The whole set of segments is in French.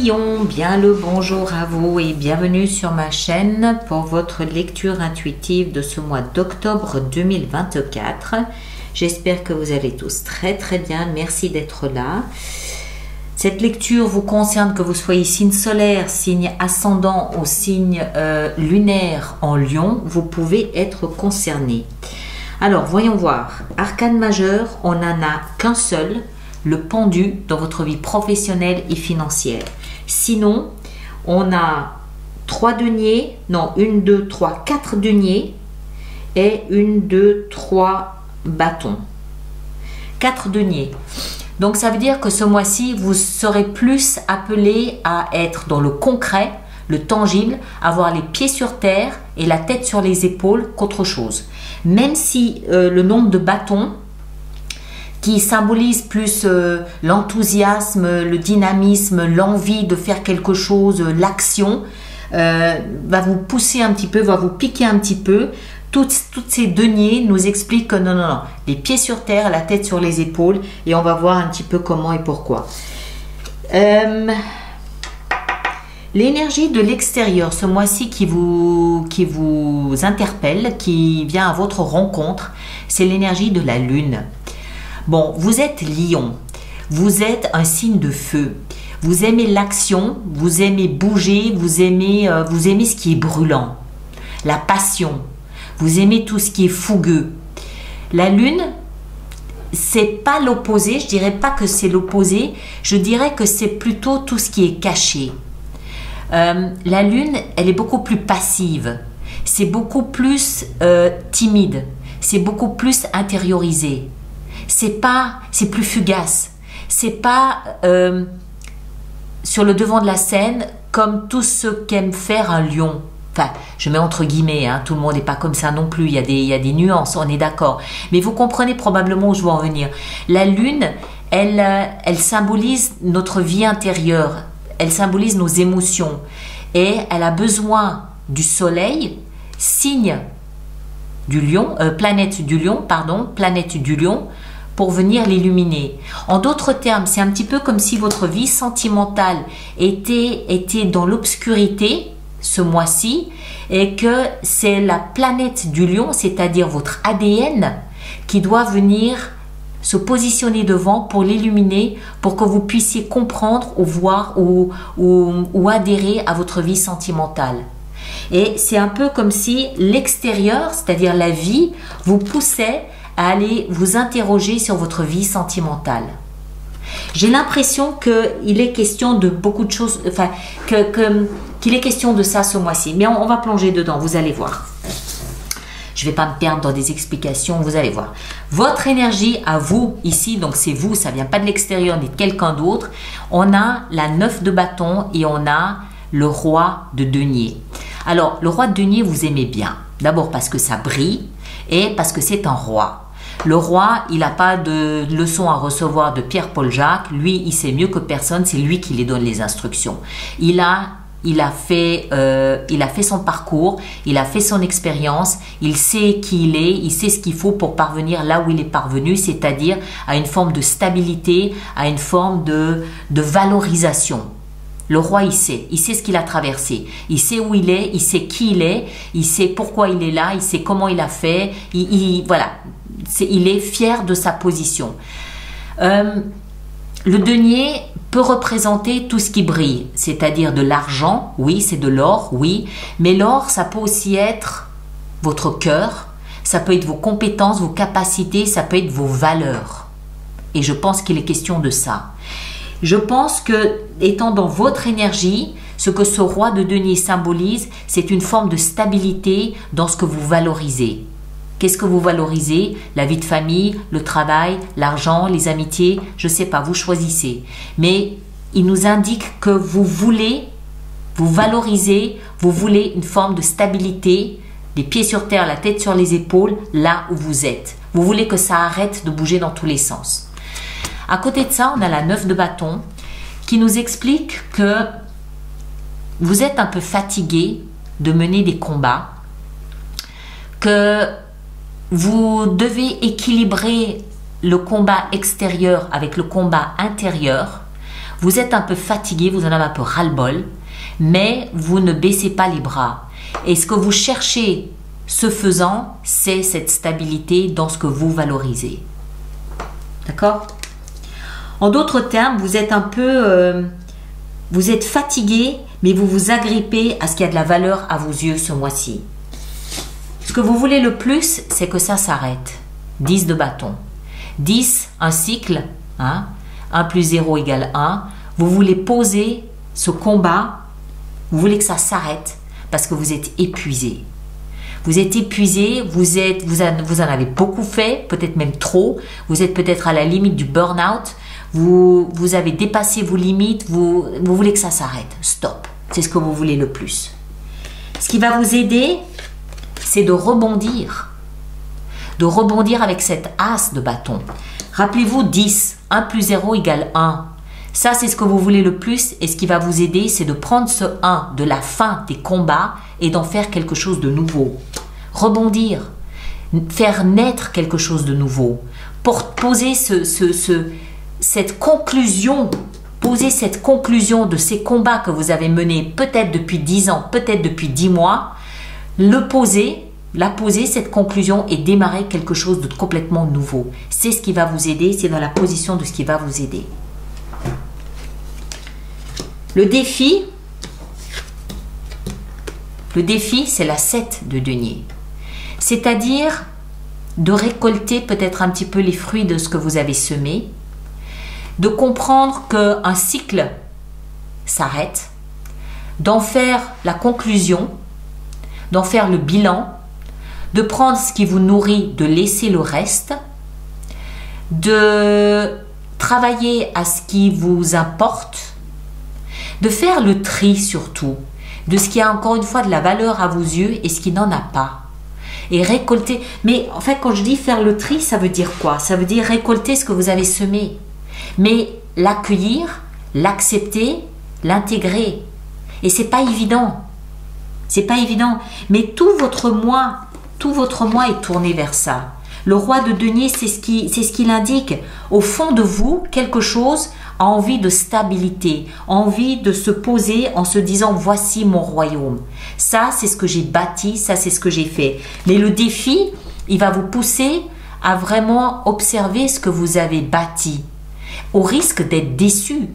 Lion, bien le bonjour à vous et bienvenue sur ma chaîne pour votre lecture intuitive de ce mois d'octobre 2024. J'espère que vous allez tous très bien, merci d'être là. Cette lecture vous concerne que vous soyez signe solaire, signe ascendant ou signe lunaire en Lion, vous pouvez être concerné. Alors voyons voir, arcane majeur, on n'en a qu'un seul, le pendu dans votre vie professionnelle et financière. Sinon, on a 3 deniers, non, 1, 2, 3, 4 deniers et 1, 2, 3 bâtons. 4 deniers. Donc ça veut dire que ce mois-ci, vous serez plus appelé à être dans le concret, le tangible, avoir les pieds sur terre et la tête sur les épaules qu'autre chose. Même si le nombre de bâtons qui symbolise plus l'enthousiasme, le dynamisme, l'envie de faire quelque chose, l'action, va vous pousser un petit peu, va vous piquer un petit peu. Toutes ces deniers nous expliquent que non, les pieds sur terre, la tête sur les épaules, et on va voir un petit peu comment et pourquoi. L'énergie de l'extérieur, ce mois-ci qui vous interpelle, qui vient à votre rencontre, c'est l'énergie de la Lune. Bon, vous êtes Lion, vous êtes un signe de feu, vous aimez l'action, vous aimez bouger, vous aimez ce qui est brûlant, la passion, vous aimez tout ce qui est fougueux. La Lune, c'est pas l'opposé, je dirais pas que c'est l'opposé, je dirais que c'est plutôt tout ce qui est caché. La Lune, elle est beaucoup plus passive, c'est beaucoup plus timide, c'est beaucoup plus intériorisé. C'est plus fugace, c'est pas sur le devant de la scène comme tout ce qu'aime faire un lion. Enfin, je mets entre guillemets, hein, tout le monde n'est pas comme ça non plus, il y a des nuances, on est d'accord. Mais vous comprenez probablement où je veux en venir. La Lune, elle symbolise notre vie intérieure, elle symbolise nos émotions et elle a besoin du soleil, signe du lion, planète du lion, pour venir l'illuminer. En d'autres termes, c'est un petit peu comme si votre vie sentimentale était dans l'obscurité ce mois-ci et que c'est la planète du lion, c'est-à-dire votre ADN, qui doit venir se positionner devant pour l'illuminer, pour que vous puissiez comprendre ou voir ou adhérer à votre vie sentimentale. Et c'est un peu comme si l'extérieur, c'est-à-dire la vie, vous poussait à aller vous interroger sur votre vie sentimentale. J'ai l'impression qu'il est question de beaucoup de choses, enfin, qu'il est question de ça ce mois-ci. Mais on va plonger dedans, vous allez voir. Je ne vais pas me perdre dans des explications, vous allez voir. Votre énergie à vous, ici, donc c'est vous, ça ne vient pas de l'extérieur ni de quelqu'un d'autre. On a la 9 de bâton et on a le roi de denier. Alors, le roi de denier, vous aimez bien. D'abord parce que ça brille et parce que c'est un roi. Le roi, il n'a pas de leçon à recevoir de Pierre-Paul Jacques. Lui, il sait mieux que personne, c'est lui qui lui donne les instructions. Il a fait son parcours, il a fait son expérience, il sait qui il est, il sait ce qu'il faut pour parvenir là où il est parvenu, c'est-à-dire à une forme de stabilité, à une forme de valorisation. Le roi, il sait ce qu'il a traversé, il sait où il est, il sait qui il sait pourquoi il est là, il sait comment il a fait, voilà, il est fier de sa position. Le denier peut représenter tout ce qui brille, c'est-à-dire de l'argent, oui, c'est de l'or, oui, mais l'or, ça peut aussi être votre cœur, ça peut être vos compétences, vos capacités, ça peut être vos valeurs. Et je pense qu'il est question de ça. Je pense que, étant dans votre énergie, ce que ce roi de denier symbolise, c'est une forme de stabilité dans ce que vous valorisez. Qu'est-ce que vous valorisez? La vie de famille, le travail, l'argent, les amitiés, je ne sais pas, vous choisissez. Mais il nous indique que vous voulez, vous valorisez, vous voulez une forme de stabilité, les pieds sur terre, la tête sur les épaules, là où vous êtes. Vous voulez que ça arrête de bouger dans tous les sens. À côté de ça, on a la 9 de bâton qui nous explique que vous êtes un peu fatigué de mener des combats, que vous devez équilibrer le combat extérieur avec le combat intérieur. Vous êtes un peu fatigué, vous en avez un peu ras-le-bol, mais vous ne baissez pas les bras. Et ce que vous cherchez, ce faisant, c'est cette stabilité dans ce que vous valorisez. D'accord? En d'autres termes, vous êtes un peu... vous êtes fatigué, mais vous vous agrippez à ce qui a de la valeur à vos yeux ce mois-ci. Ce que vous voulez le plus, c'est que ça s'arrête. 10 de bâton. 10, un cycle, hein, 1 plus 0 égale 1. Vous voulez poser ce combat, vous voulez que ça s'arrête parce que vous êtes épuisé. Vous êtes épuisé, vous en avez beaucoup fait, peut-être même trop. Vous êtes peut-être à la limite du burn-out. Vous avez dépassé vos limites, vous voulez que ça s'arrête. Stop. C'est ce que vous voulez le plus. Ce qui va vous aider, c'est de rebondir. De rebondir avec cette as de bâton. Rappelez-vous 10, 1 plus 0 égale 1. Ça, c'est ce que vous voulez le plus et ce qui va vous aider, c'est de prendre ce 1 de la fin des combats et d'en faire quelque chose de nouveau. Rebondir, faire naître quelque chose de nouveau. Pour poser cette conclusion, de ces combats que vous avez menés peut-être depuis 10 ans, peut-être depuis 10 mois, la poser, cette conclusion et démarrer quelque chose de complètement nouveau. C'est ce qui va vous aider, c'est dans la position de ce qui va vous aider. Le défi, c'est la 7 de denier. C'est-à-dire de récolter peut-être un petit peu les fruits de ce que vous avez semé, de comprendre qu'un cycle s'arrête, d'en faire la conclusion, d'en faire le bilan, de prendre ce qui vous nourrit, de laisser le reste, de travailler à ce qui vous importe, de faire le tri surtout, de ce qui a encore une fois de la valeur à vos yeux et ce qui n'en a pas. Et récolter, mais en fait quand je dis faire le tri, ça veut dire quoi? Ça veut dire récolter ce que vous avez semé, mais l'accueillir, l'accepter, l'intégrer. Et c'est pas évident. C'est pas évident, mais tout votre mois est tourné vers ça. Le roi de denier, c'est ce qu'il indique. Au fond de vous, quelque chose a envie de stabilité, envie de se poser en se disant voici mon royaume. Ça, c'est ce que j'ai bâti, ça, c'est ce que j'ai fait. Mais le défi, il va vous pousser à vraiment observer ce que vous avez bâti, au risque d'être déçu,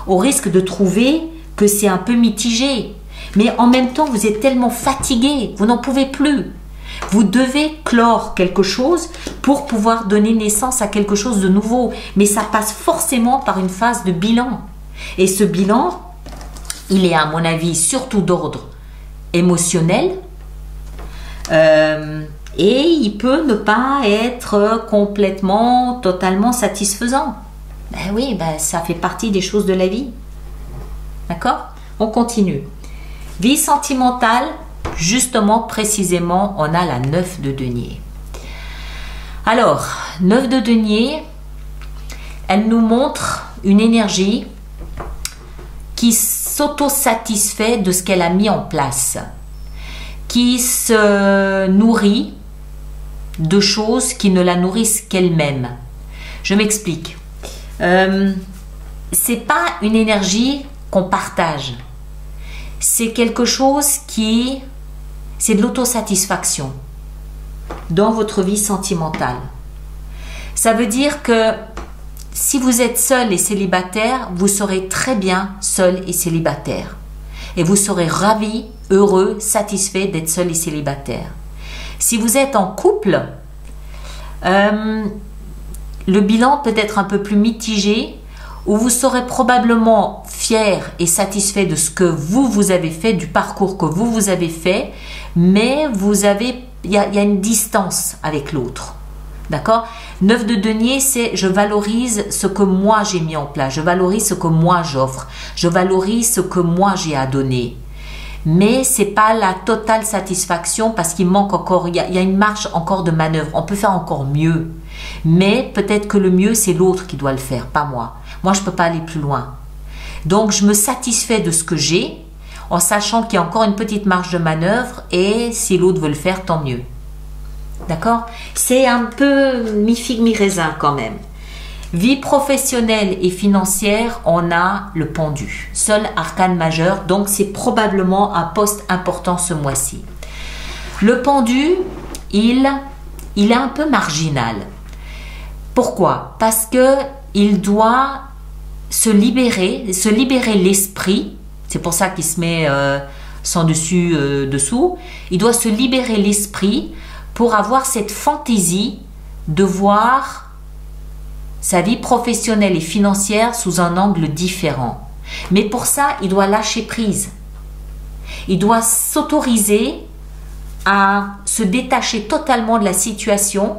au risque de trouver que c'est un peu mitigé. Mais en même temps, vous êtes tellement fatigué, vous n'en pouvez plus. Vous devez clore quelque chose pour pouvoir donner naissance à quelque chose de nouveau. Mais ça passe forcément par une phase de bilan. Et ce bilan, il est à mon avis surtout d'ordre émotionnel. Et il peut ne pas être complètement, totalement satisfaisant. Ben oui, ça fait partie des choses de la vie. D'accord? On continue. Vie sentimentale. Justement, précisément, on a la 9 de denier. Alors, 9 de denier, elle nous montre une énergie qui s'auto-satisfait de ce qu'elle a mis en place, qui se nourrit de choses qui ne la nourrissent qu'elle-même. Je m'explique. C'est pas une énergie qu'on partage. C'est quelque chose qui... C'est de l'autosatisfaction dans votre vie sentimentale. Ça veut dire que si vous êtes seul et célibataire, vous serez très bien seul et célibataire. Et vous serez ravi, heureux, satisfait d'être seul et célibataire. Si vous êtes en couple, le bilan peut être un peu plus mitigé, où vous serez probablement fier et satisfait de ce que vous avez fait, du parcours que vous avez fait, mais il y a une distance avec l'autre. D'accord? 9 de denier, c'est je valorise ce que moi j'ai mis en place, je valorise ce que moi j'offre, je valorise ce que moi j'ai à donner. Mais c'est pas la totale satisfaction parce qu'il manque encore, il y a une marge encore de manœuvre, on peut faire encore mieux. Mais peut-être que le mieux c'est l'autre qui doit le faire, pas moi. Moi je peux pas aller plus loin. Donc je me satisfais de ce que j'ai en sachant qu'il y a encore une petite marge de manœuvre et si l'autre veut le faire, tant mieux. D'accord? C'est un peu mi-figue, mi-raisin quand même. Vie professionnelle et financière, on a le pendu. Seul arcane majeur, donc c'est probablement un poste important ce mois-ci. Le pendu, il est un peu marginal. Pourquoi? Parce que il doit se libérer l'esprit. C'est pour ça qu'il se met sans dessus dessous. Il doit se libérer l'esprit pour avoir cette fantaisie de voir sa vie professionnelle et financière sous un angle différent. Mais pour ça, il doit lâcher prise. Il doit s'autoriser à se détacher totalement de la situation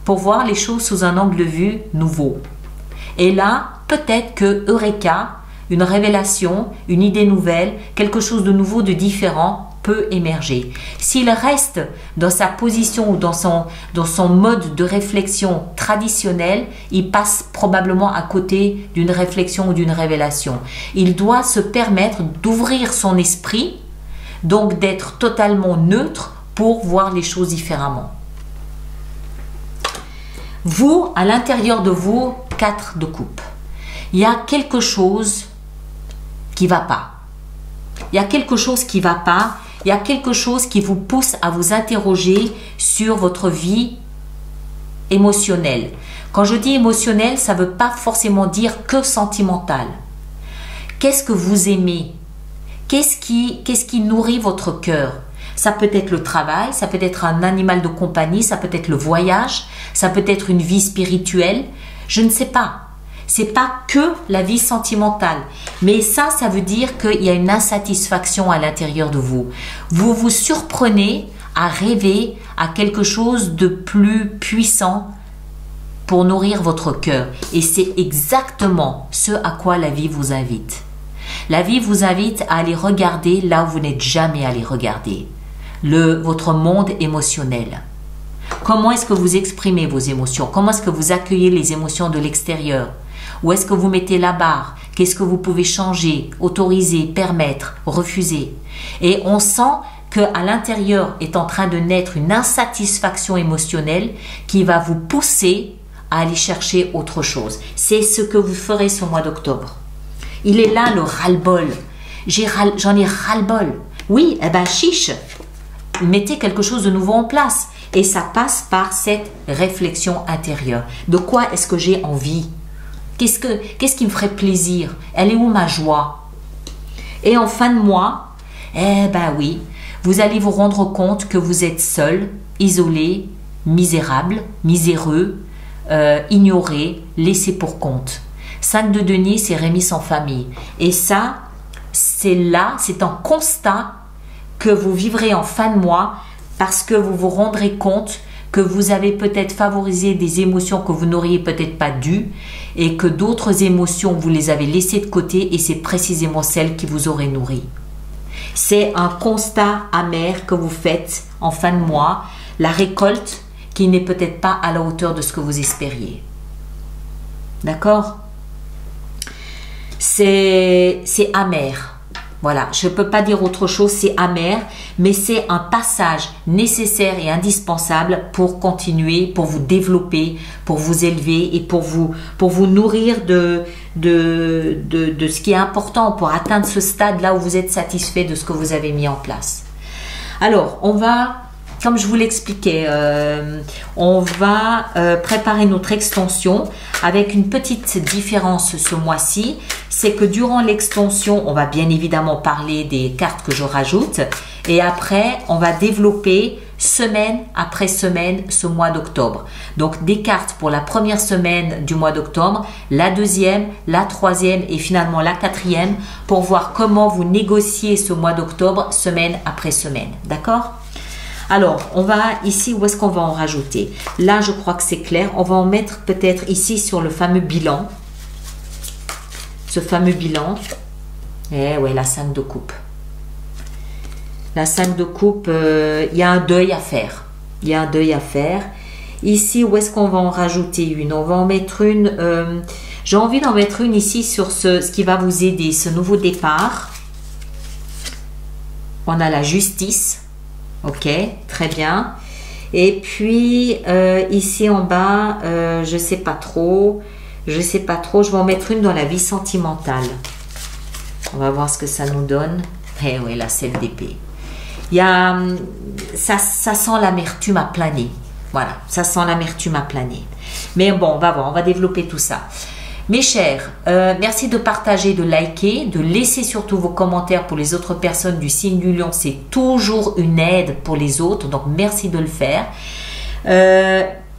pour voir les choses sous un angle de vue nouveau. Et là, peut-être que Eureka, une révélation, une idée nouvelle, quelque chose de nouveau, de différent peut émerger. S'il reste dans sa position ou dans son mode de réflexion traditionnel, il passe probablement à côté d'une réflexion ou d'une révélation. Il doit se permettre d'ouvrir son esprit, donc d'être totalement neutre pour voir les choses différemment. Vous, à l'intérieur de vous, 4 de coupe. Il y a quelque chose qui ne va pas. Il y a quelque chose qui ne va pas. Il y a quelque chose qui vous pousse à vous interroger sur votre vie émotionnelle. Quand je dis émotionnelle, ça ne veut pas forcément dire que sentimentale. Qu'est-ce que vous aimez? Qu'est-ce qui nourrit votre cœur? Ça peut être le travail, ça peut être un animal de compagnie, ça peut être le voyage, ça peut être une vie spirituelle. Je ne sais pas. C'est pas que la vie sentimentale. Mais ça veut dire qu'il y a une insatisfaction à l'intérieur de vous. Vous vous surprenez à rêver à quelque chose de plus puissant pour nourrir votre cœur. Et c'est exactement ce à quoi la vie vous invite. La vie vous invite à aller regarder là où vous n'êtes jamais allé regarder. Votre monde émotionnel. Comment est-ce que vous exprimez vos émotions? Comment est-ce que vous accueillez les émotions de l'extérieur? Où est-ce que vous mettez la barre? Qu'est-ce que vous pouvez changer, autoriser, permettre, refuser? Et on sent qu'à l'intérieur est en train de naître une insatisfaction émotionnelle qui va vous pousser à aller chercher autre chose. C'est ce que vous ferez ce mois d'octobre. Il est là le ras-le-bol. J'en ai ras-le-bol. Oui, eh ben chiche. Mettez quelque chose de nouveau en place. Et ça passe par cette réflexion intérieure. De quoi est-ce que j'ai envie? Qu'est-ce qui me ferait plaisir? Elle est où ma joie? Et en fin de mois, eh ben oui, vous allez vous rendre compte que vous êtes seul, isolé, misérable, miséreux, ignoré, laissé pour compte. 5 de denier, c'est remis sans famille. Et ça, c'est un constat que vous vivrez en fin de mois parce que vous vous rendrez compte que vous avez peut-être favorisé des émotions que vous n'auriez peut-être pas dû et que d'autres émotions, vous les avez laissées de côté et c'est précisément celles qui vous auraient nourri. C'est un constat amer que vous faites en fin de mois, la récolte qui n'est peut-être pas à la hauteur de ce que vous espériez. D'accord? C'est amer. Voilà, je ne peux pas dire autre chose, c'est amer, mais c'est un passage nécessaire et indispensable pour continuer, pour vous développer, pour vous élever et pour vous nourrir de ce qui est important, pour atteindre ce stade-là où vous êtes satisfait de ce que vous avez mis en place. Alors, on va, comme je vous l'expliquais, on va préparer notre extension avec une petite différence ce mois-ci. C'est que durant l'extension, on va bien évidemment parler des cartes que je rajoute et après, on va développer semaine après semaine ce mois d'octobre. Donc, des cartes pour la première semaine du mois d'octobre, la deuxième, la troisième et finalement la quatrième pour voir comment vous négociez ce mois d'octobre semaine après semaine. D'accord ? Alors, on va ici, où est-ce qu'on va en rajouter? Là, je crois que c'est clair. On va en mettre peut-être ici sur le fameux bilan. Ce fameux bilan. Eh ouais, la 5 de coupe. La 5 de coupe, il y a un deuil à faire. Il y a un deuil à faire. Ici, où est-ce qu'on va en rajouter une? On va en mettre une. J'ai envie d'en mettre une ici sur ce qui va vous aider, ce nouveau départ. On a la justice. Ok, très bien. Et puis, ici en bas, je ne sais pas trop. Je sais pas trop. Je vais en mettre une dans la vie sentimentale. On va voir ce que ça nous donne. Eh oui, la 7 d'épée. Il y a, ça sent l'amertume à planer. Voilà, ça sent l'amertume à planer. Mais bon, on va voir, on va développer tout ça. Mes chers, merci de partager, de liker, de laisser surtout vos commentaires pour les autres personnes du signe du lion. C'est toujours une aide pour les autres, donc merci de le faire.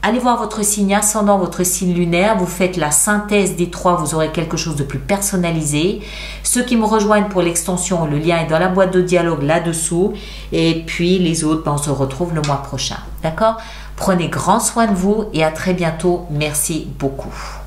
Allez voir votre signe ascendant, votre signe lunaire. Vous faites la synthèse des trois, vous aurez quelque chose de plus personnalisé. Ceux qui me rejoignent pour l'extension, le lien est dans la boîte de dialogue là-dessous. Et puis les autres, on se retrouve le mois prochain. D'accord? Prenez grand soin de vous et à très bientôt. Merci beaucoup.